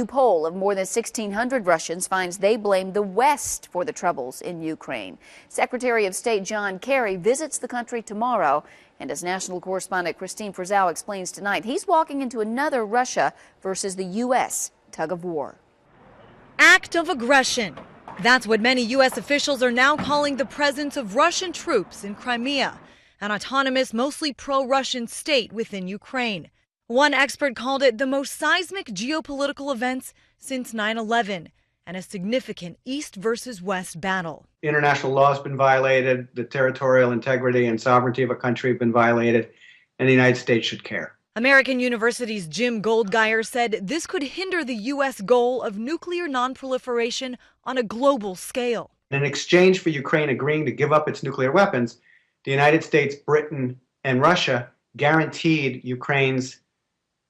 New poll of more than 1,600 Russians finds they blame the West for the troubles in Ukraine. Secretary of State John Kerry visits the country tomorrow, and as national correspondent Kristine Frazao explains tonight, he's walking into another Russia versus the U.S. tug of war. Act of aggression. That's what many U.S. officials are now calling the presence of Russian troops in Crimea, an autonomous, mostly pro-Russian state within Ukraine. One expert called it the most seismic geopolitical events since 9/11 and a significant East versus West battle. International law has been violated, the territorial integrity and sovereignty of a country have been violated, and the United States should care. American University's Jim Goldgeier said this could hinder the U.S. goal of nuclear nonproliferation on a global scale. In exchange for Ukraine agreeing to give up its nuclear weapons, the United States, Britain, and Russia guaranteed Ukraine's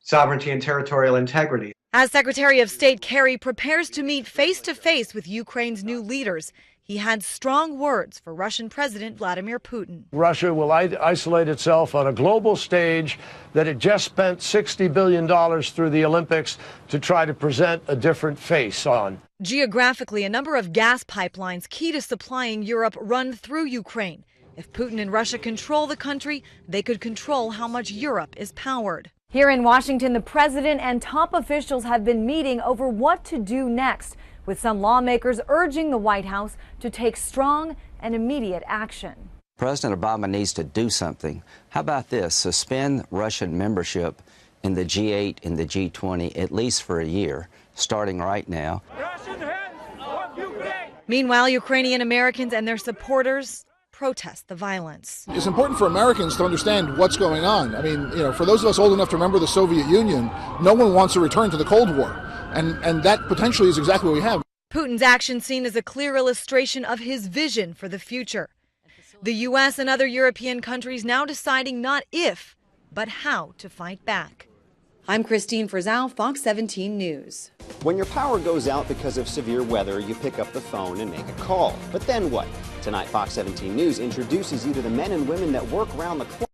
sovereignty and territorial integrity. As Secretary of State Kerry prepares to meet face-to-face with Ukraine's new leaders, he had strong words for Russian President Vladimir Putin. Russia will isolate itself on a global stage that it just spent $60 billion through the Olympics to try to present a different face on. Geographically, a number of gas pipelines key to supplying Europe run through Ukraine. If Putin and Russia control the country, they could control how much Europe is powered. Here in Washington, the president and top officials have been meeting over what to do next, with some lawmakers urging the White House to take strong and immediate action. President Obama needs to do something. How about this? Suspend Russian membership in the G8 and the G20 at least for a year, starting right now. Meanwhile, Ukrainian Americans and their supporters protest the violence. It's important for Americans to understand what's going on. I mean, for those of us old enough to remember the Soviet Union, no one wants a return to the Cold War. And that potentially is exactly what we have. Putin's action seen as a clear illustration of his vision for the future. The U.S. and other European countries now deciding not if, but how to fight back. I'm Kristine Frazao, Fox 17 News. When your power goes out because of severe weather, you pick up the phone and make a call. But then what? Tonight, Fox 17 News introduces you to the men and women that work around the clock.